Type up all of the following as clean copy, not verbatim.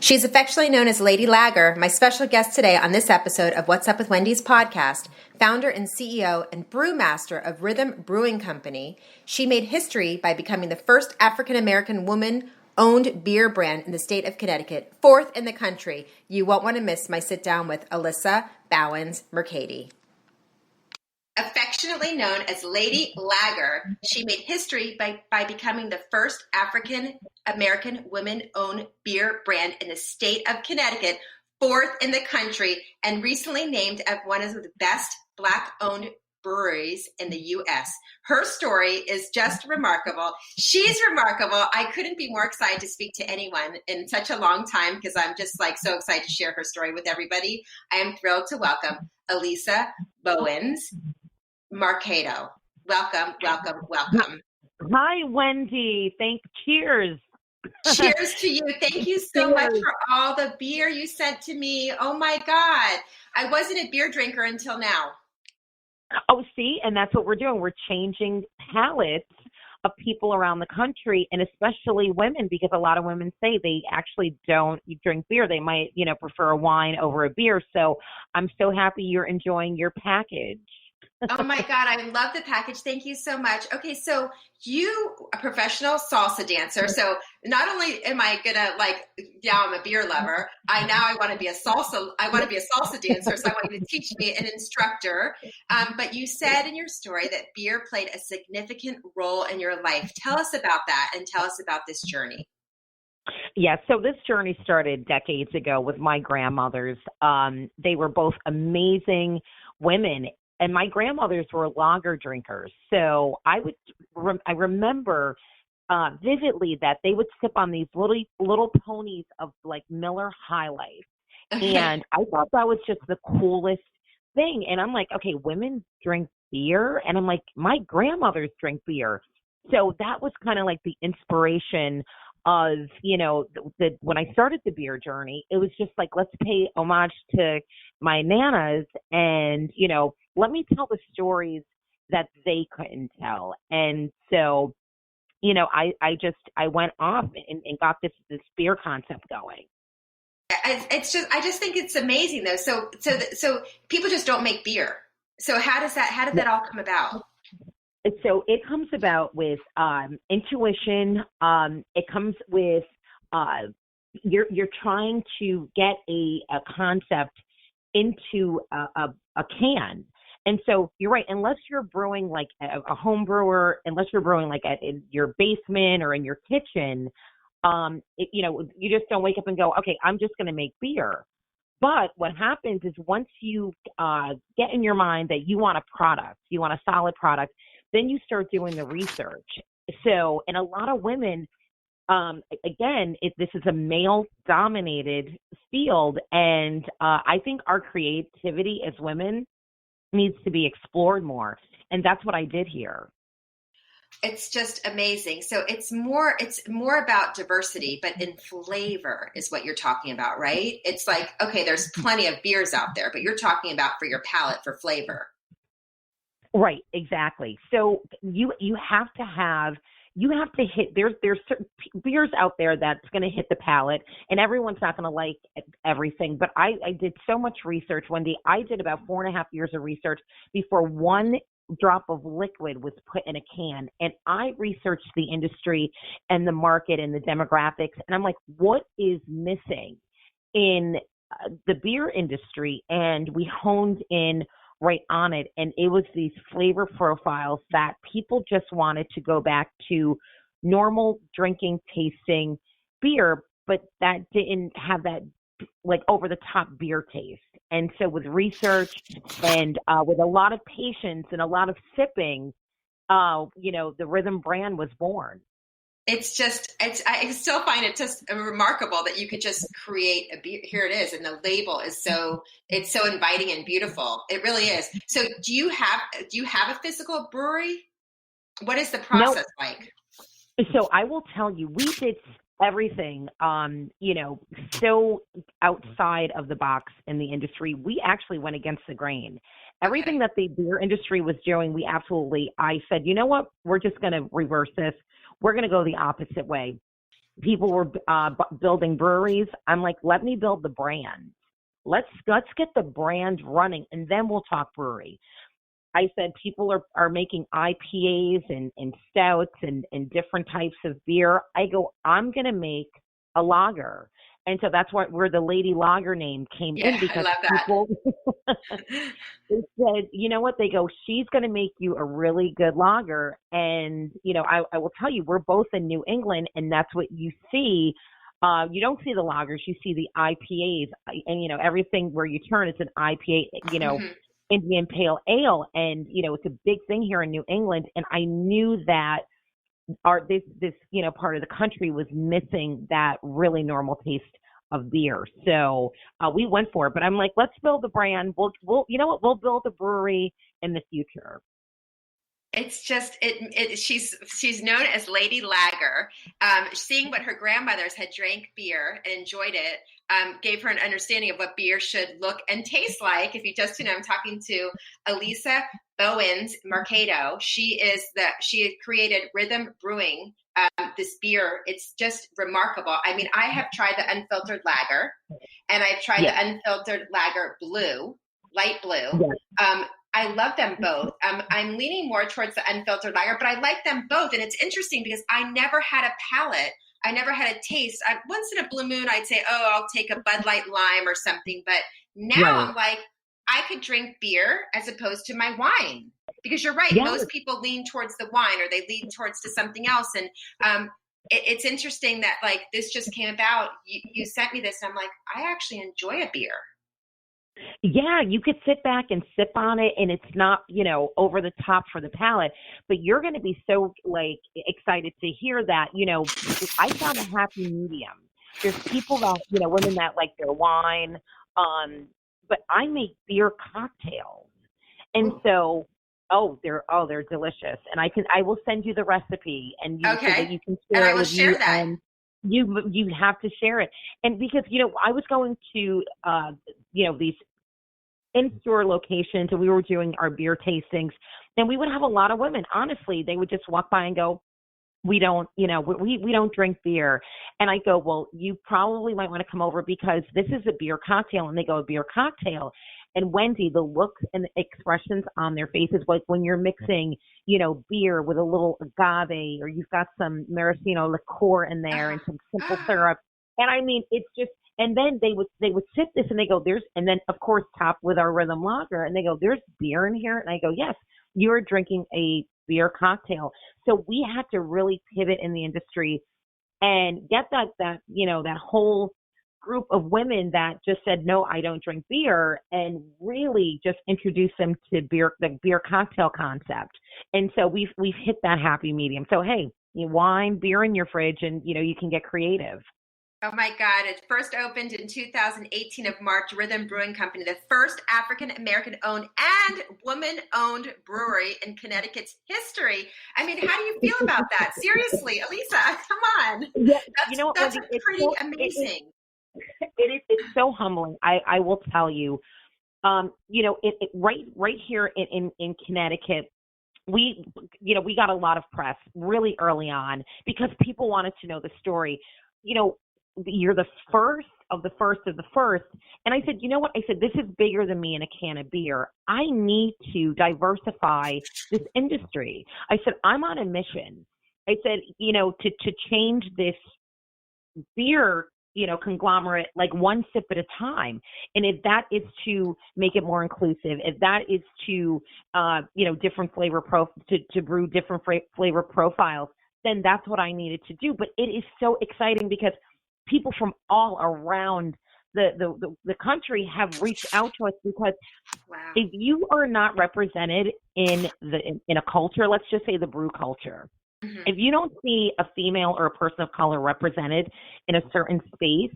She's affectionately known as Lady Lager, my special guest today on this episode of What's Up with Wendy's podcast, founder and CEO and Brew-master of Rhythm Brewing Company. She made history by becoming the first African-American woman-owned beer brand in the state of Connecticut, fourth in the country. You won't want to miss my sit-down with Alisa Bowens-Mercado. Affectionately known as Lady Lager, she made history by becoming the first African-American women-owned beer brand in the state of Connecticut, fourth in the country, and recently named as one of the best Black-owned breweries in the U.S. Her story is just remarkable. She's remarkable. I couldn't be more excited to speak to anyone in such a long time because I'm just so excited to share her story with everybody. I am thrilled to welcome Alisa Bowens-Mercado. Welcome. Hi, Wendy. Cheers. Cheers to you. Thank you so much for all the beer you sent to me. Oh my God. I wasn't a beer drinker until now. Oh, see, and that's what we're doing. We're changing palates of people around the country, and especially women, because a lot of women say they actually don't drink beer. They might, prefer a wine over a beer. So I'm so happy you're enjoying your package. Oh my God, I love the package. Thank you so much. Okay, so you a professional salsa dancer. So not only am I gonna I'm a beer lover. I want to be a salsa dancer. So I want you to teach me an instructor. But you said in your story that beer played a significant role in your life. Tell us about that and tell us about this journey. Yeah, so this journey started decades ago with my grandmothers. They were both amazing women. And my grandmothers were lager drinkers. So I remember vividly that they would sip on these little ponies of Miller High Life. And I thought that was just the coolest thing. And I'm like, okay, women drink beer. And I'm like, my grandmothers drink beer. So that was kind of the inspiration of, when I started the beer journey, it was just let's pay homage to my nanas and, let me tell the stories that they couldn't tell. And so, I went off and got this beer concept going. I just think it's amazing though. So people just don't make beer. So how did that all come about? So it comes about with intuition. It comes with you're trying to get a concept into a can. And so you're right, unless you're brewing a home brewer, unless you're brewing in your basement or in your kitchen, you just don't wake up and go, okay, I'm just going to make beer. But what happens is once you get in your mind that you want a product, you want a solid product, then you start doing the research. So, and a lot of women, again, this is a male-dominated field, and I think our creativity as women needs to be explored more, and that's what I did here. It's just amazing. So it's more about diversity, but in flavor is what you're talking about, right? It's okay, there's plenty of beers out there, but you're talking about for your palate, for flavor. Right, exactly. So you have to hit, there's certain beers out there that's going to hit the palate, and everyone's not going to like everything. But I did so much research, Wendy. I did about 4.5 years of research before one drop of liquid was put in a can. And I researched the industry and the market and the demographics. And I'm like, what is missing in the beer industry? And we honed in right on it. And it was these flavor profiles that people just wanted to go back to normal drinking, tasting beer, but that didn't have that over the top beer taste. And so with research and with a lot of patience and a lot of sipping, the Rhythm brand was born. I still find it just remarkable that you could just create a beer. Here it is. And the label is it's so inviting and beautiful. It really is. So do you have a physical brewery? What is the process like? So I will tell you, we did everything, so outside of the box in the industry. We actually went against the grain. Everything that the beer industry was doing, I said, you know what? We're just going to reverse this. We're going to go the opposite way. people were building breweries. I'm like, let me build the brand. Let's get the brand running, and then we'll talk brewery. I said people are making IPAs and stouts and different types of beer. I go, I'm going to make a lager. And so that's where the Lady Lager name came Yeah, in, I because love that. people they said, you know what? They go, she's going to make you a really good lager. And, I will tell you, we're both in New England, and that's what you see. You don't see the lagers, you see the IPAs, and everything where you turn, it's an IPA, Mhm. Indian Pale Ale, and it's a big thing here in New England. And I knew that this part of the country was missing that really normal taste of beer. So we went for it. But I'm like, let's build a brand. We'll we'll build a brewery in the future. It's just she's known as Lady Lager. Seeing what her grandmothers had drank beer and enjoyed it gave her an understanding of what beer should look and taste like. If you just I'm talking to Alisa Bowens-Mercado. She had created Rhythm Brewing. This beer, it's just remarkable. I mean, I have tried the unfiltered lager, and I've tried Yes. the unfiltered lager blue, light blue. Yes. I love them both. I'm leaning more towards the unfiltered lager, but I like them both. And it's interesting because I never had a palate. I never had a taste. Once in a blue moon, I'd say, oh, I'll take a Bud Light Lime or something. But now Right. I'm like, I could drink beer as opposed to my wine. Because you're right. Yes. Most people lean towards the wine, or they lean towards to something else. And it's interesting that like this just came about. You sent me this, and I'm like, I actually enjoy a beer. Yeah, you could sit back and sip on it, and it's not, over the top for the palate, but you're going to be so like excited to hear that, I found a happy medium. There's people that, women that like their wine, but I make beer cocktails. And Ooh. so, they're delicious. And I will send you the recipe, and so that Okay. you can And share I it will with you, share that. and you have to share it. And because, I was going to, these in-store locations, and we were doing our beer tastings, and we would have a lot of women. Honestly, they would just walk by and go, we don't, we don't drink beer. And I go, well, you probably might want to come over because this is a beer cocktail. And they go, a beer cocktail. And Wendy, the looks and the expressions on their faces, like when you're mixing, beer with a little agave, or you've got some maraschino liqueur in there and some simple syrup. And I mean, it's just, and then they would sip this and they go, and then of course top with our Rhythm Lager, and they go, there's beer in here. And I go, yes, you're drinking a beer cocktail. So we had to really pivot in the industry and get that whole group of women that just said, no, I don't drink beer, and really just introduce them to the beer cocktail concept. And so we've hit that happy medium. So, hey, wine, beer in your fridge, and, you can get creative. Oh my God. It first opened in 2018 of March, Rhythm Brewing Company, the first African American owned and woman owned brewery in Connecticut's history. I mean, how do you feel about that? Seriously, Alisa, come on. Yeah, That's Wendy, pretty amazing. it's so humbling. I will tell you, right here in Connecticut, we got a lot of press really early on because people wanted to know the story. You're the first of the first of the first. And I said, you know what? I said, this is bigger than me in a can of beer. I need to diversify this industry. I said, I'm on a mission. I said, to change this beer, conglomerate, like one sip at a time. And if that is to make it more inclusive, if that is to, different to brew different flavor profiles, then that's what I needed to do. But it is so exciting because people from all around the country have reached out to us because Wow. if you are not represented in a culture, let's just say the brew culture, Mm-hmm. if you don't see a female or a person of color represented in a certain space,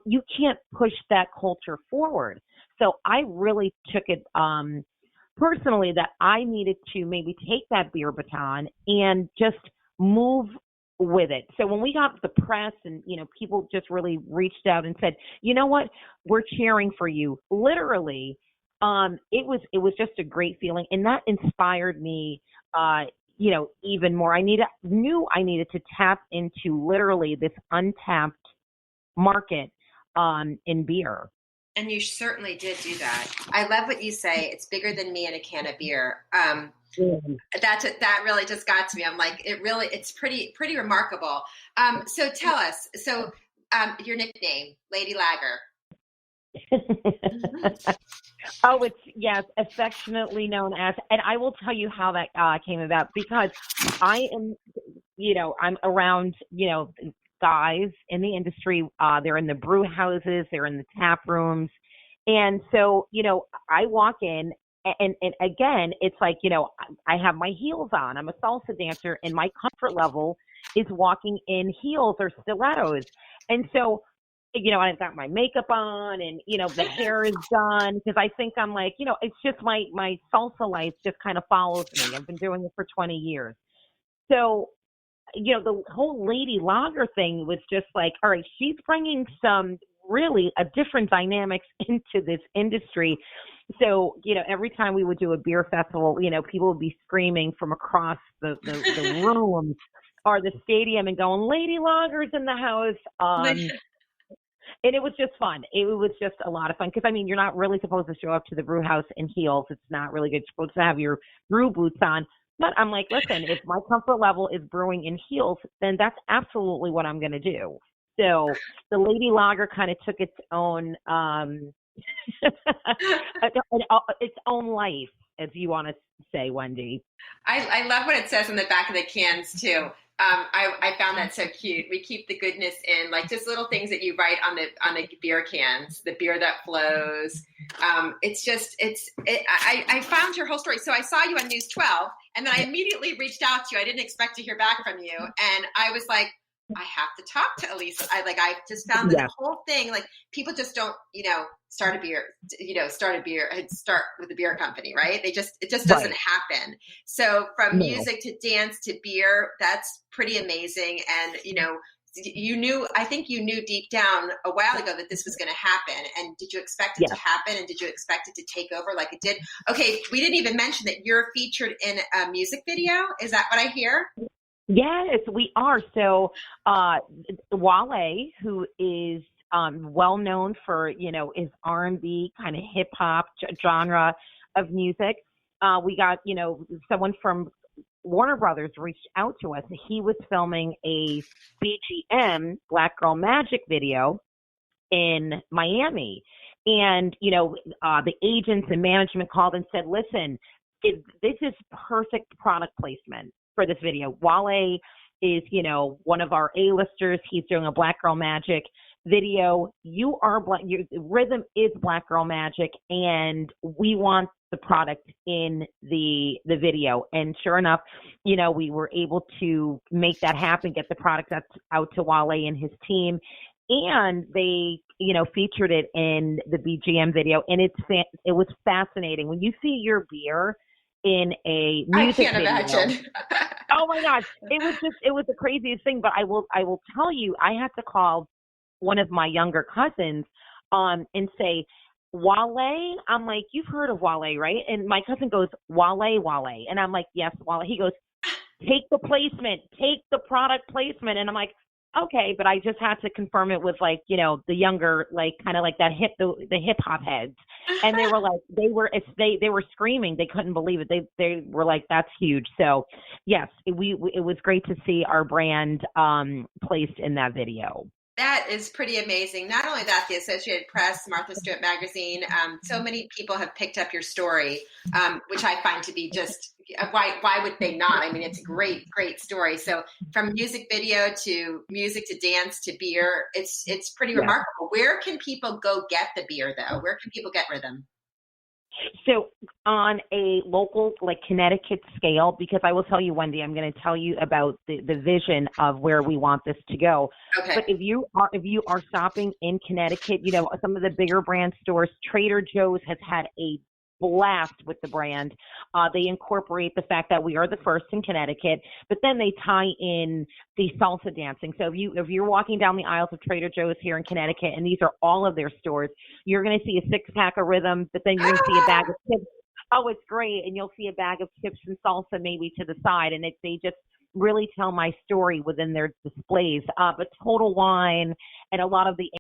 you can't push that culture forward. So I really took it personally that I needed to maybe take that beer baton and just move with it. So when we got the press and, people just really reached out and said, you know what, we're cheering for you. Literally, it was just a great feeling. And that inspired me, even more. I needed to tap into literally this untapped market in beer. And you certainly did do that. I love what you say. It's bigger than me and a can of beer. That really just got to me. I'm like, it's pretty remarkable. So tell us, your nickname, Lady Lager. Oh, yes, affectionately known as, and I will tell you how that came about, because I am, I'm around, guys in the industry. They're in the brew houses, they're in the tap rooms. And so, I walk in and again, it's like, I have my heels on. I'm a salsa dancer, and my comfort level is walking in heels or stilettos. And so, I've got my makeup on, and, the hair is done, because I think I'm like, it's just my salsa life just kind of follows me. I've been doing it for 20 years. So, the whole Lady Lager thing was just like, all right, she's bringing some really a different dynamics into this industry. So, every time we would do a beer festival, people would be screaming from across the room or the stadium and going, Lady Lager's in the house. And it was just fun. It was just a lot of fun, because, you're not really supposed to show up to the brew house in heels. It's not really good. You're supposed to have your brew boots on. But I'm like, listen, if my comfort level is brewing in heels, then that's absolutely what I'm going to do. So the Lady Lager kind of took its own its own life, as you want to say, Wendy. I love what it says on the back of the cans too. I found that so cute. We keep the goodness in, like just little things that you write on the beer cans, the beer that flows. I found your whole story. So I saw you on News 12, and then I immediately reached out to you. I didn't expect to hear back from you. And I was like, I have to talk to Alisa. I just found that the whole thing, like, people just don't, start a beer and start with a beer company, right? It just doesn't happen. So from music to dance to beer, that's pretty amazing. And, I think you knew deep down a while ago that this was going to happen. And did you expect it to happen? And did you expect it to take over like it did? Okay. We didn't even mention that you're featured in a music video. Is that what I hear? Yes, we are. So Wale, who is well known for, his R&B kind of hip hop genre of music. We got, someone from Warner Brothers reached out to us. He was filming a BGM, Black Girl Magic video in Miami. And, the agents and management called and said, listen, this is perfect product placement for this video. Wale is, one of our A-listers. He's doing a Black Girl Magic video. Your rhythm is Black Girl Magic, and we want the product in the video. And sure enough, we were able to make that happen, get the product out to Wale and his team. And they, featured it in the BGM video. And it was fascinating. When you see your beer in a music video. I can't imagine. Oh my gosh. It was the craziest thing. But I will tell you, I had to call one of my younger cousins and say, Wale? I'm like, you've heard of Wale, right? And my cousin goes, Wale. And I'm like, yes, Wale. He goes, take the placement, take the product placement. And I'm like, okay, but I just had to confirm it with, like, the younger, like, kind of like that the hip hop heads. And they were like, they were screaming. They couldn't believe it. They were like, that's huge. So yes, it was great to see our brand placed in that video. That is pretty amazing. Not only that, the Associated Press, Martha Stewart Magazine, so many people have picked up your story, which I find to be just, why would they not? I mean, it's a great, great story. So from music video to music to dance to beer, it's pretty remarkable. Where can people go get the beer, though? Where can people get rhythm? So on a local, like, Connecticut scale, because I will tell you, Wendy, I'm going to tell you about the vision of where we want this to go. Okay. But if you are shopping in Connecticut, some of the bigger brand stores, Trader Joe's has had a blast with the brand. They incorporate the fact that we are the first in Connecticut, but then they tie in the salsa dancing. So if you're walking down the aisles of Trader Joe's here in Connecticut, and these are all of their stores, you're going to see a 6-pack of rhythm, but then you're going to see a bag of chips. Oh, it's great. And you'll see a bag of chips and salsa maybe to the side, and they just really tell my story within their displays. But Total Wine and a lot of the